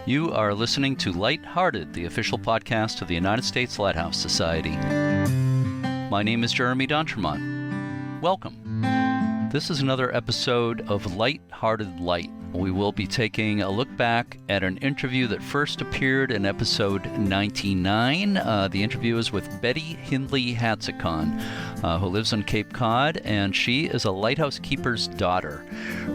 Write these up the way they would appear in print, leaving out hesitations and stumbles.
You are listening to Lighthearted, the official podcast of the United States Lighthouse Society. My name is Jeremy D'Entremont. Welcome. This is another episode of Hearted Lite. We will be taking a look back at an interview that first appeared in episode 99. The interview is with Betty Hindley Hatzikon, who lives on Cape Cod, and she is a lighthouse keeper's daughter.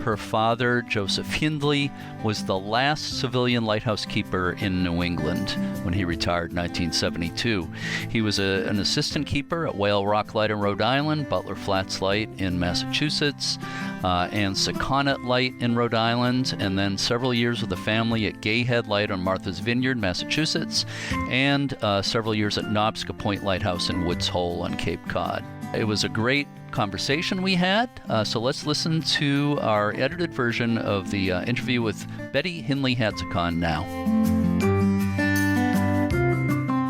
Her father, Joseph Hindley, was the last civilian lighthouse keeper in New England when he retired in 1972. He was an assistant keeper at Whale Rock Light in Rhode Island, Butler Flats Light in Massachusetts, and Sakonnet Light in Rhode Island, and then several years with the family at Gayhead Light on Martha's Vineyard, Massachusetts, and several years at Nobska Point Lighthouse in Woods Hole on Cape Cod. It was a great conversation we had, so let's listen to our edited version of the interview with Betty Hindley Hatzikon now.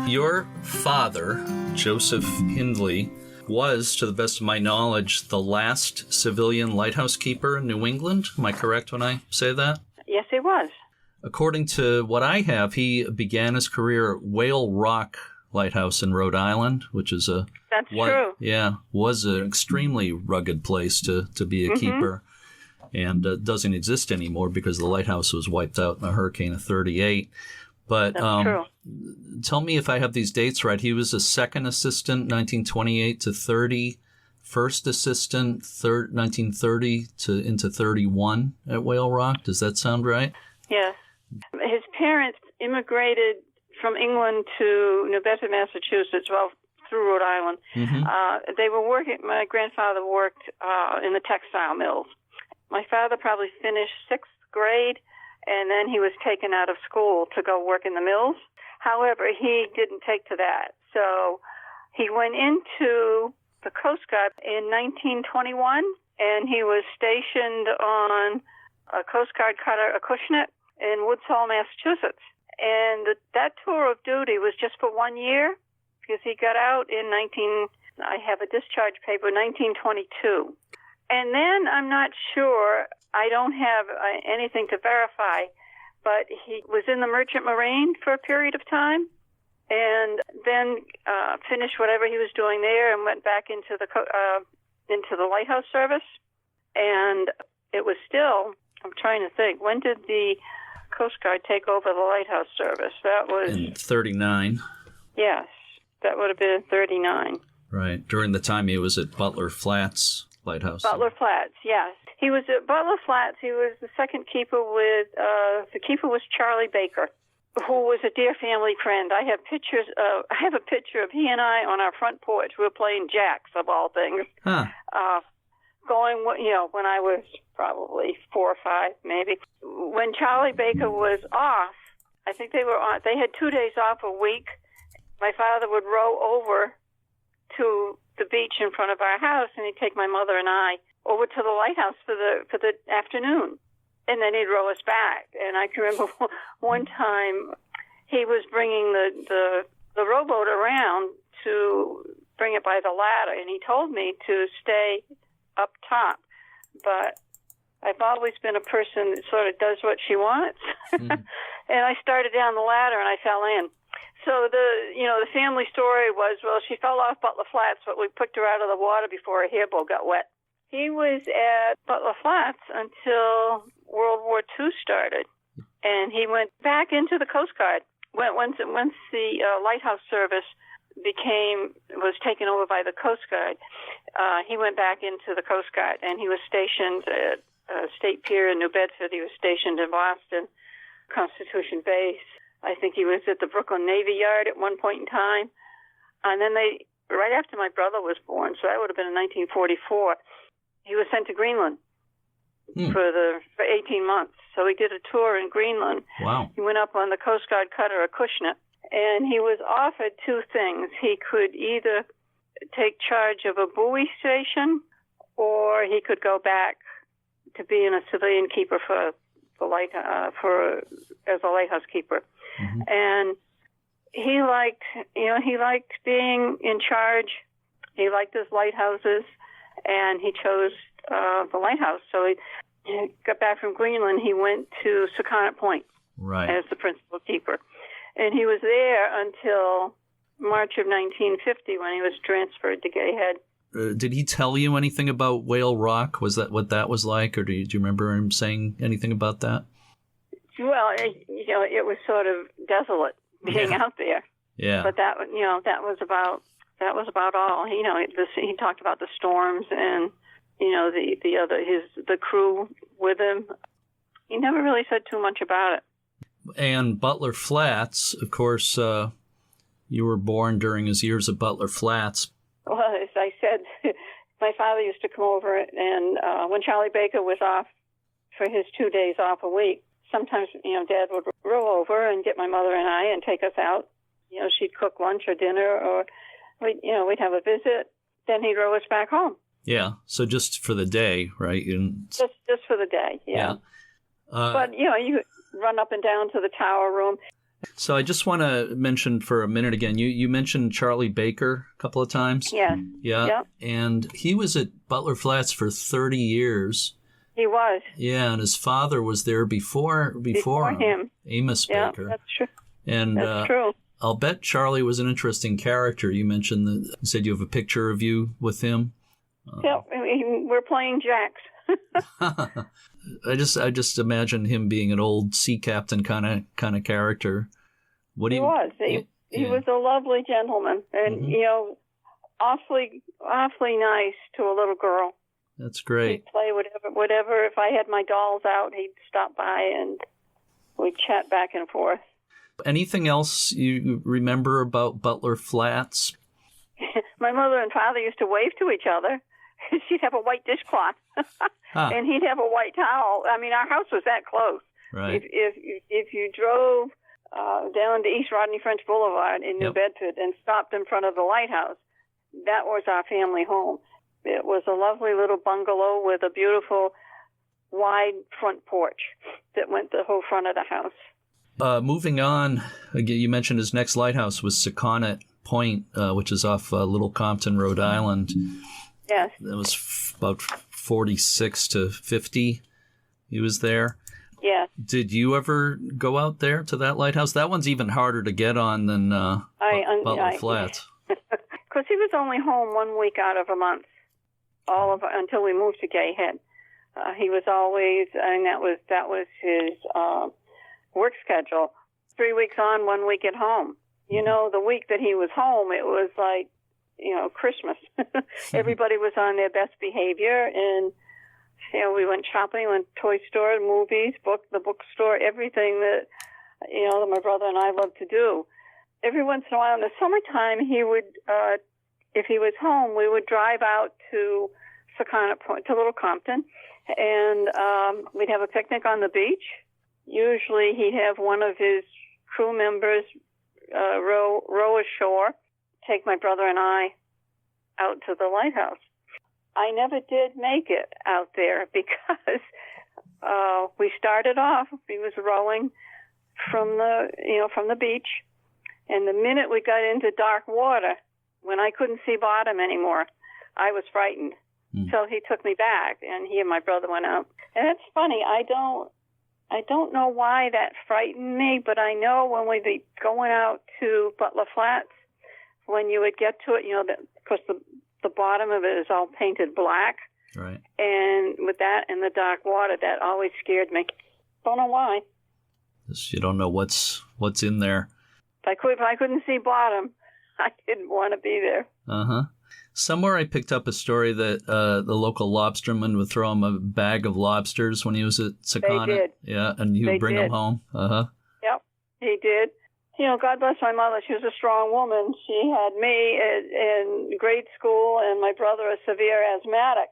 Your father, Joseph Hindley, was, to the best of my knowledge, the last civilian lighthouse keeper in New England. Am I correct when I say that? Yes, he was. According to what I have, he began his career at Whale Rock Lighthouse in Rhode Island, which is true. Yeah, was an extremely rugged place to be a keeper, and doesn't exist anymore because the lighthouse was wiped out in a hurricane of 38. But true. Tell me if I have these dates right. He was a second assistant, 1928 to 30, first assistant, 1930 into 31 at Whale Rock. Does that sound right? Yes. His parents immigrated from England to New Bedford, Massachusetts, through Rhode Island. Mm-hmm. They were working. My grandfather worked in the textile mills. My father probably finished sixth grade, and then he was taken out of school to go work in the mills. However, he didn't take to that. So he went into the Coast Guard in 1921, and he was stationed on a Coast Guard cutter, Acushnet, in Woods Hole, Massachusetts. And that tour of duty was just for 1 year, because he got out in I have a discharge paper, 1922. And then I'm not sure, I don't have anything to verify, but he was in the Merchant Marine for a period of time, and then finished whatever he was doing there and went back into the Lighthouse service. And it was still, I'm trying to think, when did the Coast Guard take over the Lighthouse service? That was in 39. Yes, that would have been in 39. Right, during the time he was at Butler Flats Lighthouse. Butler Flats, yes. He was at Butler Flats. He was the second keeper with, the keeper was Charlie Baker, who was a dear family friend. I have a picture of he and I on our front porch. We were playing jacks, of all things. Huh. Going, when I was probably 4 or 5, maybe. When Charlie Baker was off, I think they had 2 days off a week. My father would row over to the beach in front of our house, and he'd take my mother and I over to the lighthouse for the afternoon, and then he'd row us back. And I can remember one time he was bringing the rowboat around to bring it by the ladder, and he told me to stay up top. But I've always been a person that sort of does what she wants, and I started down the ladder and I fell in. So the family story was, she fell off Butler Flats, but we picked her out of the water before her hair bow got wet. He was at Butler Flats until World War II started, and he went back into the Coast Guard. Once the Lighthouse service was taken over by the Coast Guard, he went back into the Coast Guard, and he was stationed at State Pier in New Bedford. He was stationed in Boston, Constitution Base. I think he was at the Brooklyn Navy Yard at one point in time. And then right after my brother was born, so that would have been in 1944, he was sent to Greenland for 18 months. So he did a tour in Greenland. Wow. He went up on the Coast Guard cutter Acushnet, and he was offered 2 things. He could either take charge of a buoy station, or he could go back to being a civilian keeper as a lighthouse keeper. Mm-hmm. And he liked being in charge. He liked his lighthouses, and he chose the lighthouse. So he got back from Greenland. He went to Sakonnet Point, right, as the principal keeper. And he was there until March of 1950 when he was transferred to Gay Head. Did he tell you anything about Whale Rock? Was that what that was like, or do you remember him saying anything about that? Well, it was sort of desolate being out there. Yeah. But that was about all. He talked about the storms and the crew with him. He never really said too much about it. And Butler Flats, of course, you were born during his years at Butler Flats. Well, as I said, my father used to come over, and when Charlie Baker was off for his 2 days off a week, sometimes, Dad would row over and get my mother and I and take us out. She'd cook lunch or dinner, or we'd have a visit. Then he'd row us back home. Yeah, so just for the day, right? Just for the day, yeah. But, you run up and down to the tower room. So I just want to mention for a minute again, you mentioned Charlie Baker a couple of times. Yes. Yeah. Yep. And he was at Butler Flats for 30 years. He was. Yeah, and his father was there before him. Amos Baker. Yeah, that's true. And that's true. I'll bet Charlie was an interesting character. You mentioned that you said you have a picture of you with him. Yeah, we're playing jacks. I just imagine him being an old sea captain kind of character. He was. He was a lovely gentleman, and awfully nice to a little girl. That's great. He'd play whatever. If I had my dolls out, he'd stop by and we'd chat back and forth. Anything else you remember about Butler Flats? My mother and father used to wave to each other. She'd have a white dishcloth, and he'd have a white towel. I mean, our house was that close. Right. If you drove down to East Rodney French Boulevard in New Bedford and stopped in front of the Lighthouse, that was our family home. It was a lovely little bungalow with a beautiful wide front porch that went the whole front of the house. Moving on, again, you mentioned his next lighthouse was Sakonnet Point, which is off Little Compton, Rhode Island. Yes. That was about 46 to 50. He was there. Yeah. Did you ever go out there to that lighthouse? That one's even harder to get on than Butler Flats. Because he was only home 1 week out of a month, until we moved to Gay Head. He was always, and that was his work schedule. 3 weeks on, 1 week at home. The week that he was home, it was like, Christmas. Everybody was on their best behavior, and we went shopping, went toy store, movies, the bookstore, everything that that my brother and I loved to do. Every once in a while in the summertime, he would, if he was home, we would drive out to Sakonnet Point, to Little Compton, and we'd have a picnic on the beach. Usually, he'd have one of his crew members row ashore, take my brother and I out to the lighthouse. I never did make it out there because we started off, he was rowing from the beach, and the minute we got into dark water, when I couldn't see bottom anymore, I was frightened. So he took me back, and he and my brother went out. And it's funny, I don't know why that frightened me, but I know when we'd be going out to Butler Flats, when you would get to it, because the bottom of it is all painted black. Right. And with that in the dark water, that always scared me. Don't know why. You don't know what's in there. If I couldn't see bottom, I didn't want to be there. Uh-huh. Somewhere I picked up a story that the local lobsterman would throw him a bag of lobsters when he was at Sakonnet. They did. Yeah, and he would bring them home. Uh-huh. Yep, he did. God bless my mother. She was a strong woman. She had me in grade school and my brother a severe asthmatic,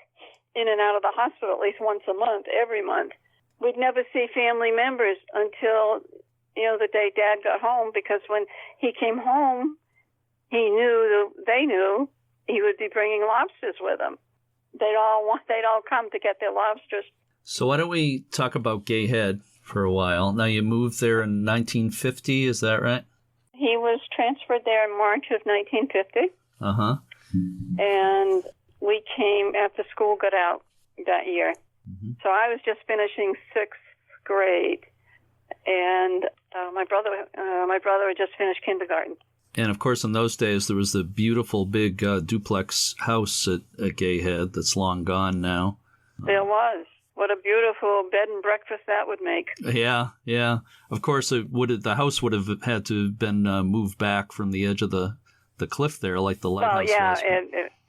in and out of the hospital at least once a month, every month. We'd never see family members until, the day Dad got home, because when he came home, they knew he would be bringing lobsters with him. They'd all come to get their lobsters. So why don't we talk about Gay Head for a while? Now, you moved there in 1950, is that right? He was transferred there in March of 1950. Uh-huh. And we came after school got out that year. Mm-hmm. So I was just finishing 6th grade. And my brother had just finished kindergarten. And, of course, in those days, there was the beautiful big duplex house at Gayhead that's long gone now. There was. What a beautiful bed and breakfast that would make. Yeah. Of course, the house would have had to have been moved back from the edge of the cliff there, like the lighthouse was.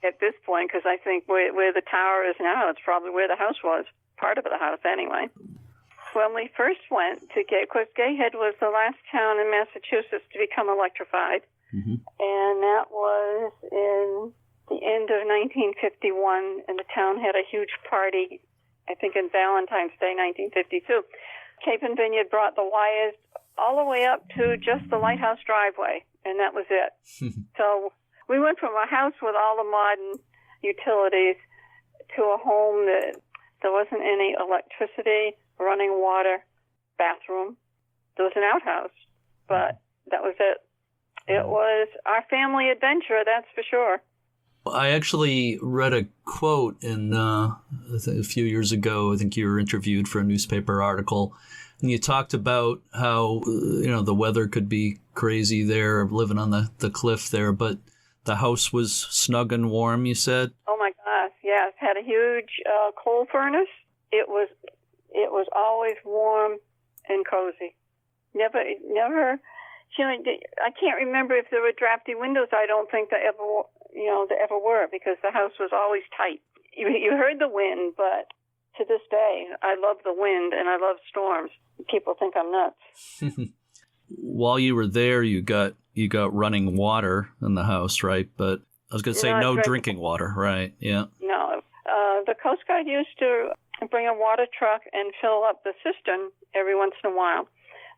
At this point, because I think where the tower is now, it's probably where the house was. Part of the house, anyway. When we first went to Gayhead was the last town in Massachusetts to become electrified. Mm-hmm. And that was in the end of 1951, and the town had a huge party, I think in Valentine's Day, 1952. Cape and Vineyard brought the wires all the way up to just the lighthouse driveway, and that was it. So we went from a house with all the modern utilities to a home that there wasn't any electricity, running water, bathroom. There was an outhouse, but that was it. It was our family adventure, that's for sure. I actually read a quote in a few years ago. I think you were interviewed for a newspaper article, and you talked about how the weather could be crazy there, living on the cliff there, but the house was snug and warm, you said? Oh, my gosh, yes. Had a huge coal furnace. It was always warm and cozy. Never. I can't remember if there were drafty windows. I don't think there ever were, because the house was always tight. You heard the wind, but to this day, I love the wind and I love storms. People think I'm nuts. While you were there, you got running water in the house, right? But I was going to say no drinking water, right? Yeah. No. The Coast Guard used to bring a water truck and fill up the cistern every once in a while.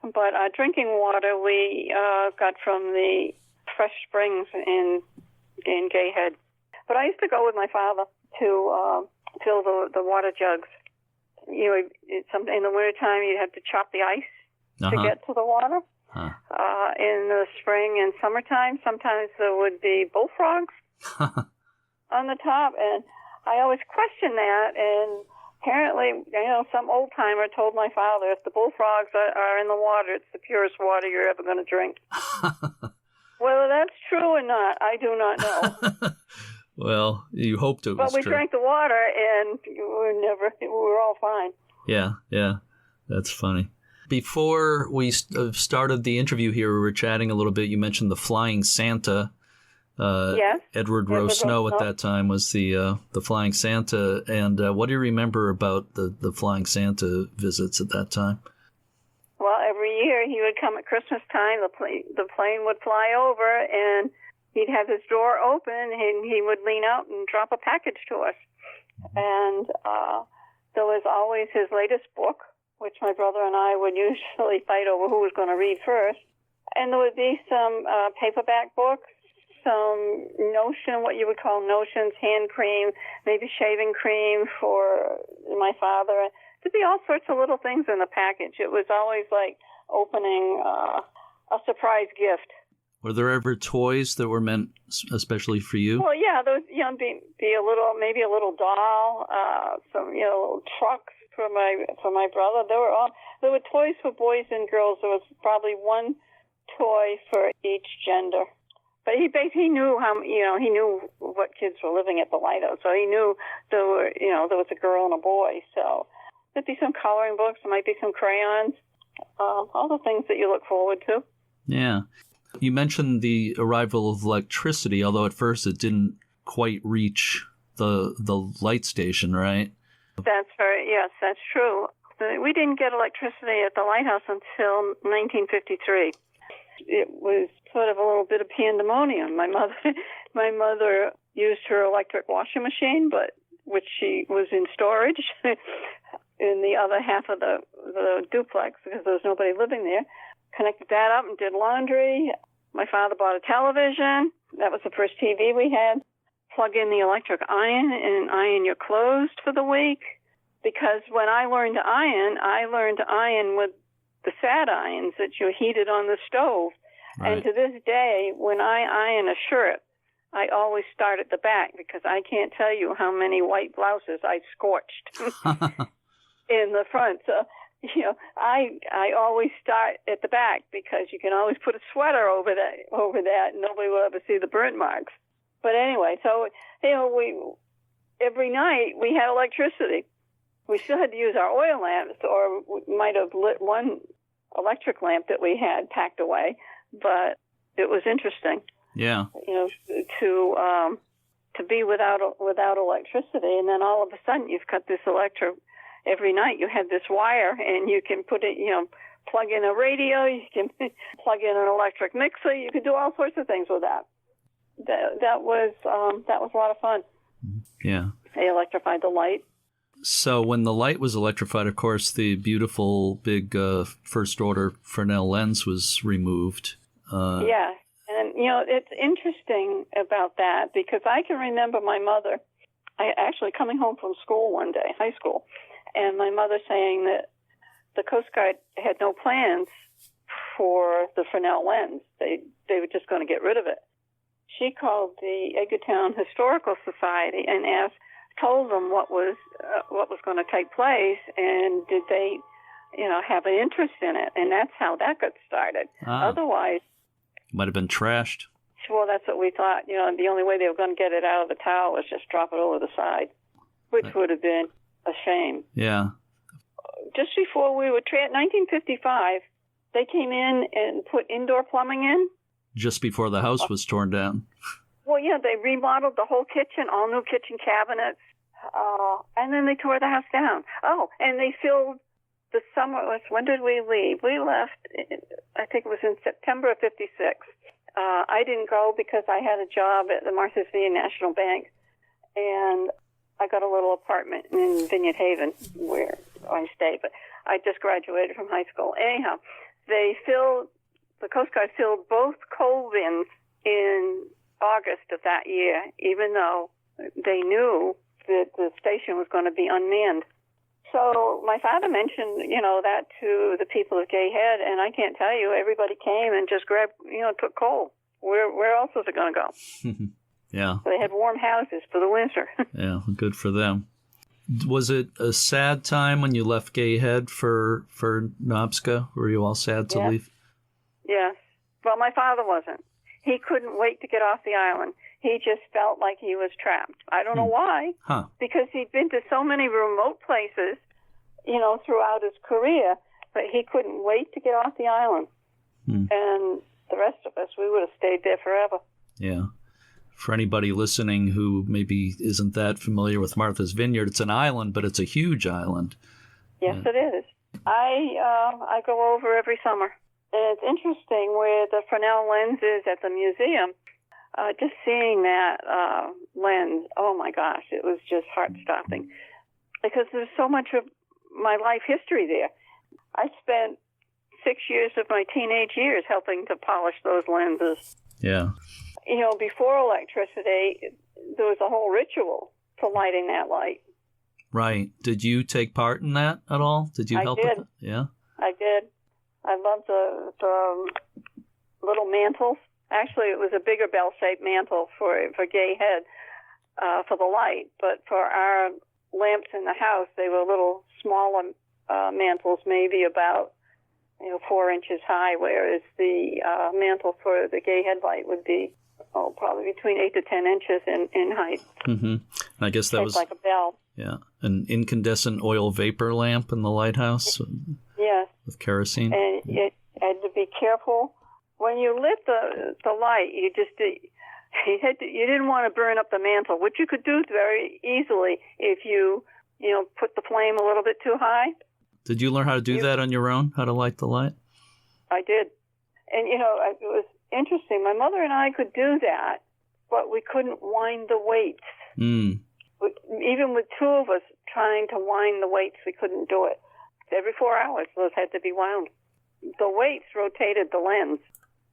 But drinking water we got from the fresh springs in Gayhead. But I used to go with my father to fill the water jugs. In the wintertime, you'd have to chop the ice to get to the water. In the spring and summertime, sometimes there would be bullfrogs on the top. And I always questioned that, and apparently, some old-timer told my father, if the bullfrogs are in the water, it's the purest water you're ever going to drink. Whether that's true or not, I do not know. Well, you hoped it was true. But we drank the water, and we were all fine. Yeah, that's funny. Before we started the interview here, we were chatting a little bit. You mentioned the Flying Santa. Yes. Edward Rowe Snow at that time was the Flying Santa. And what do you remember about the Flying Santa visits at that time? Well, every year he would come at Christmas time. The plane would fly over, and he'd have his door open, and he would lean out and drop a package to us. And there was always his latest book, which my brother and I would usually fight over who was going to read first. And there would be some paperback books, some what you would call notions, hand cream, maybe shaving cream for my father. There'd be all sorts of little things in the package. It was always like opening a surprise gift. Were there ever toys that were meant especially for you? Well, yeah, those be a little, maybe a little doll, some little trucks for my brother. There were toys for boys and girls. There was probably one toy for each gender. But he knew he knew what kids were living at the Lighthouse, so he knew there was a girl and a boy. So there'd be some coloring books, there might be some crayons, all the things that you look forward to. Yeah. You mentioned the arrival of electricity, although at first it didn't quite reach the light station, right? Yes, that's true. We didn't get electricity at the Lighthouse until 1953. It was sort of a little bit of pandemonium. My mother used her electric washing machine, which she was in storage in the other half of the duplex because there was nobody living there. Connected that up and did laundry. My father bought a television. That was the first TV we had. Plug in the electric iron and iron your clothes for the week. Because when I learned to iron with the fat irons that you heated on the stove. Right. And to this day, when I iron a shirt, I always start at the back because I can't tell you how many white blouses I scorched in the front. So I always start at the back because you can always put a sweater over that, and nobody will ever see the burnt marks. But anyway, so every night we had electricity. We still had to use our oil lamps, or we might have lit one electric lamp that we had packed away. But it was interesting. Yeah. To be without electricity, and then all of a sudden you've got this every night you had this wire, and you can put it, plug in a radio, you can plug in an electric mixer, you could do all sorts of things with that. That was a lot of fun. Yeah. They electrified the light. So when the light was electrified, of course, the beautiful big first order Fresnel lens was removed. Yeah. And, it's interesting about that because I can remember my mother, actually coming home from school one day, high school, and my mother saying that the Coast Guard had no plans for the Fresnel lens. They were just going to get rid of it. She called the Edgartown Historical Society and told them what was going to take place, and did they, have an interest in it, and that's how that got started. Otherwise, might have been trashed. Well, that's what we thought. The only way they were going to get it out of the tower was just drop it over the side, which would have been a shame. Yeah. Just before we were 1955, they came in and put indoor plumbing in. Just before the house was torn down. Well, yeah, they remodeled the whole kitchen, all new kitchen cabinets, and then they tore the house down. Oh, and they filled the summer. When did we leave? We left, I think it was in September of 56. I didn't go because I had a job at the Martha's Vineyard National Bank, and I got a little apartment in Vineyard Haven where I stayed, but I just graduated from high school. Anyhow, the Coast Guard filled both coal bins in August of that year, even though they knew that the station was going to be unmanned. So my father mentioned, that to the people of Gay Head, and I can't tell you, everybody came and just grabbed, took coal. Where else was it going to go? Yeah. So they had warm houses for the winter. Yeah, good for them. Was it a sad time when you left Gay Head for Nobska? Were you all sad to leave? Yes. Well, my father wasn't. He couldn't wait to get off the island. He just felt like he was trapped. I don't know why. Huh. Because he'd been to so many remote places, throughout his career, but he couldn't wait to get off the island. And the rest of us, we would have stayed there forever. Yeah. For anybody listening who maybe isn't that familiar with Martha's Vineyard, it's an island, but it's a huge island. Yes, it is. I go over every summer. And it's interesting where the Fresnel lens is at the museum. Just seeing that lens, oh my gosh, it was just heart-stopping. Because there's so much of my life history there. I spent 6 years of my teenage years helping to polish those lenses. Yeah. Before electricity, there was a whole ritual to lighting that light. Right. Did you take part in that at all? Did you help with it? Yeah. I did. I loved the little mantles. Actually, it was a bigger bell-shaped mantle for Gay Head for the light, but for our lamps in the house, they were little smaller mantles, maybe about 4 inches high, whereas the mantle for the Gay Head light would be probably between 8 to 10 inches in height. Mm-hmm. And I guess that was like a bell. Yeah, an incandescent oil vapor lamp in the lighthouse. Yes. With kerosene. And you had to be careful when you lit the light. You didn't want to burn up the mantle, which you could do very easily if you put the flame a little bit too high. Did you learn how to do that on your own? How to light the light? I did, and it was interesting. My mother and I could do that, but we couldn't wind the weights. Even with two of us trying to wind the weights, we couldn't do it. Every 4 hours, those had to be wound. The weights rotated the lens.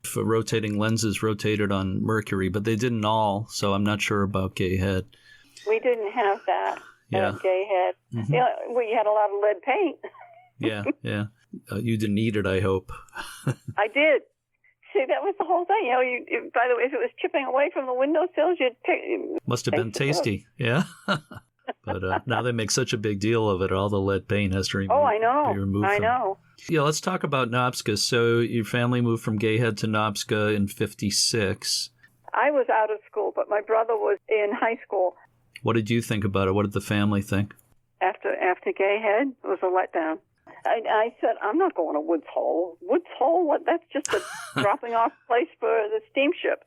For rotating lenses rotated on Mercury, but they didn't all, so I'm not sure about Gay Head. We didn't have that at Gay Head. Mm-hmm. We had a lot of lead paint. Yeah. You didn't need it, I hope. I did. See, that was the whole thing. By the way, if it was chipping away from the windowsills, you'd pick. Must have been tasty, yeah. But now they make such a big deal of it. All the lead paint has to be removed. I know. Yeah, let's talk about Nobska. So your family moved from Gayhead to Nobska in 1956. I was out of school, but my brother was in high school. What did you think about it? What did the family think? After Gayhead, it was a letdown. I said, I'm not going to Woods Hole. Woods Hole? What? That's just a dropping off place for the steamship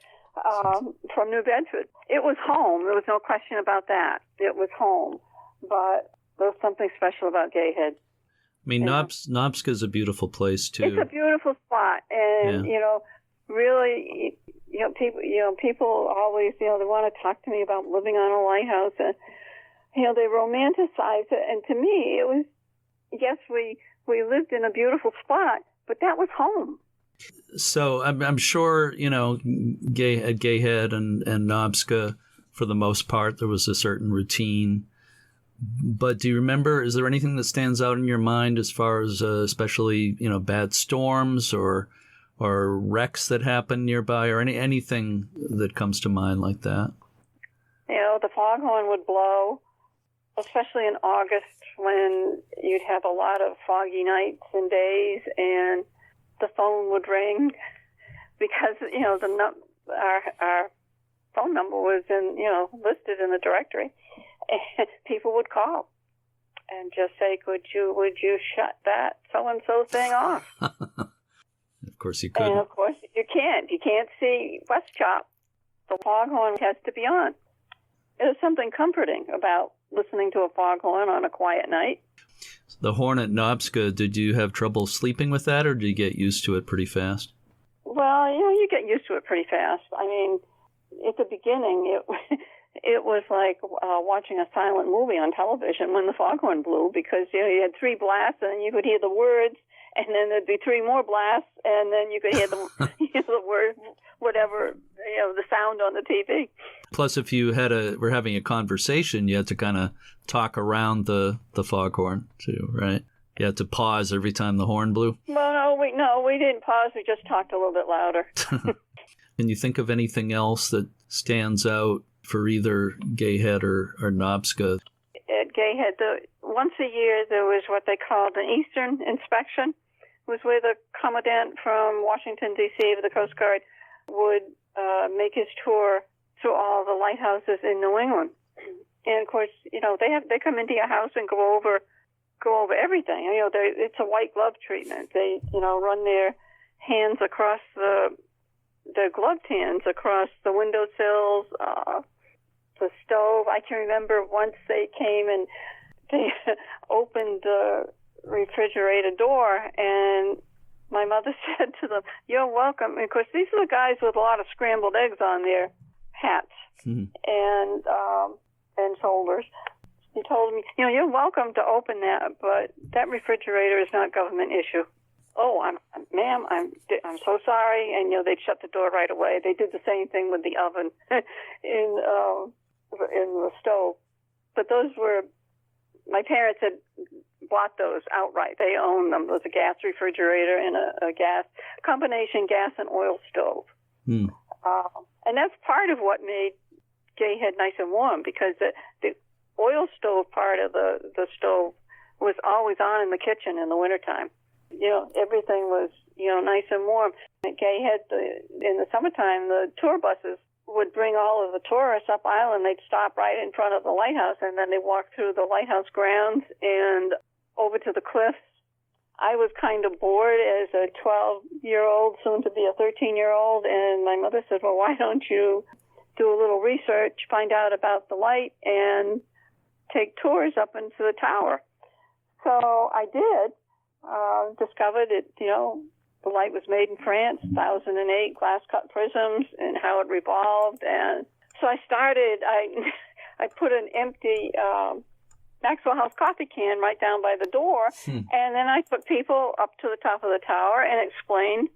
from New Bedford. It was home. There was no question about that. It was home. But there was something special about Gayhead. I mean, Nobska is a beautiful place, too. It's a beautiful spot. And, really, people always, they want to talk to me about living on a lighthouse. And, they romanticize it. And to me, it was, yes, we lived in a beautiful spot, but that was home. So I'm sure, at Gayhead and Nobska, for the most part, there was a certain routine. But do you remember, is there anything that stands out in your mind as far as especially, bad storms or wrecks that happen nearby or anything that comes to mind like that? The foghorn would blow, especially in August when you'd have a lot of foggy nights and days, and the phone would ring because, our phone number was listed in the directory. And people would call and just say, would you shut that so-and-so thing off? Of course you couldn't. And of course you can't. You can't see West Chop. The foghorn has to be on. There's something comforting about listening to a foghorn on a quiet night. The horn at Nobska, did you have trouble sleeping with that, or did you get used to it pretty fast? Well, you get used to it pretty fast. I mean, at the beginning, it was like watching a silent movie on television when the foghorn blew, because you had 3 blasts and you could hear the words, and then there'd be 3 more blasts, and then you could hear the word, whatever, the sound on the TV. Plus, if you were having a conversation, you had to kind of talk around the foghorn too, right? You had to pause every time the horn blew. Well, we didn't pause. We just talked a little bit louder. Can you think of anything else that stands out for either Gayhead or Nobska? At Gayhead, once a year there was what they called an Eastern inspection. It was where the commandant from Washington, D.C. of the Coast Guard would make his tour through all the lighthouses in New England. And of course, they come into your house and go over everything. It's a white glove treatment. They run their hands across their gloved hands across the windowsills, the stove. I can remember once they came and they opened the refrigerator door, and my mother said to them, "You're welcome." And of course, these are the guys with a lot of scrambled eggs on their hats and shoulders. He told me, "You're welcome to open that, but that refrigerator is not government issue." "Oh, ma'am, I'm so sorry." And they'd shut the door right away. They did the same thing with the oven in the stove. But those were, my parents had bought those outright. They owned them. It was a gas refrigerator and a combination gas and oil stove. And that's part of what made Gayhead nice and warm, because the oil stove part of the stove was always on in the kitchen in the wintertime. Everything was, nice and warm. At Gayhead, in the summertime, the tour buses would bring all of the tourists up island. They'd stop right in front of the lighthouse, and then they walk through the lighthouse grounds and over to the cliffs. I was kind of bored as a 12-year-old, soon to be a 13-year-old, and my mother said, "Well, why don't you do a little research, find out about the light, and take tours up into the tower?" So I did. Discovered it, the light was made in France, 1008 glass-cut prisms, and how it revolved. And so I started, I put an empty Maxwell House coffee can right down by the door, and then I took people up to the top of the tower and explained,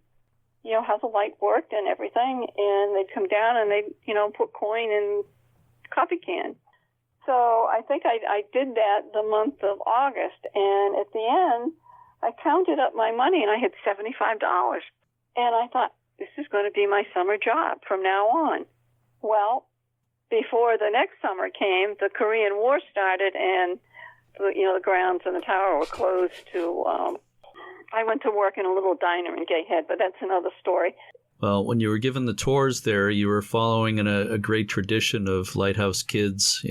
how the light worked and everything, and they'd come down and they'd, put coin in coffee can. So I think I did that the month of August, and at the end, I counted up my money, and I had $75. And I thought, this is going to be my summer job from now on. Well, before the next summer came, the Korean War started, and the grounds and the tower were closed to. I went to work in a little diner in Gay Head, but that's another story. Well, when you were given the tours there, you were following in a great tradition of Lighthouse kids,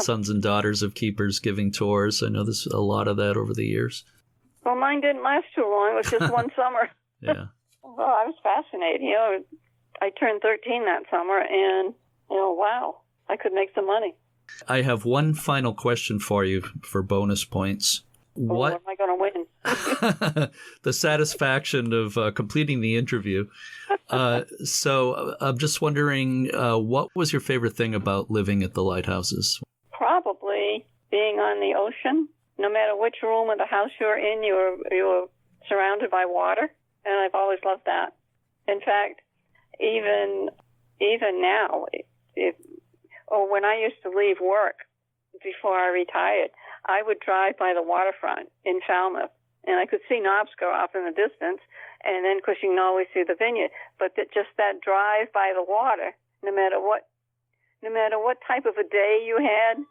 sons and daughters of keepers giving tours. I know there's a lot of that over the years. Well, mine didn't last too long. It was just one summer. Yeah. Well, I was fascinated. I turned 13 that summer, and, wow, I could make some money. I have one final question for you for bonus points. What am I going to win? The satisfaction of completing the interview. So I'm just wondering, what was your favorite thing about living at the lighthouses? Probably being on the ocean. No matter which room of the house you're in, you're surrounded by water, and I've always loved that. In fact, even now, when I used to leave work before I retired, I would drive by the waterfront in Falmouth, and I could see Nobska off in the distance, and then, of course, you can always see the Vineyard. But just that drive by the water, no matter what type of a day you had,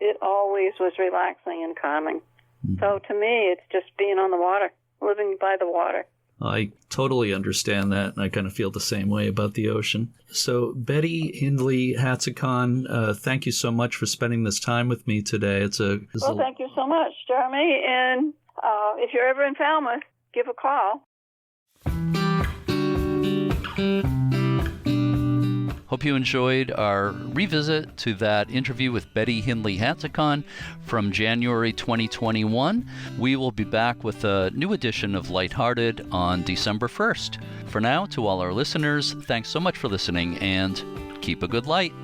it always was relaxing and calming. Mm-hmm. So to me, it's just being on the water, living by the water. I totally understand that, and I kind of feel the same way about the ocean. So, Betty Hindley Hatzikon, thank you so much for spending this time with me today. Thank you so much, Jeremy. And if you're ever in Falmouth, give a call. Hope you enjoyed our revisit to that interview with Betty Hindley Hatzikon from January 2021. We will be back with a new edition of Lighthearted on December 1st. For now, to all our listeners, thanks so much for listening, and keep a good light.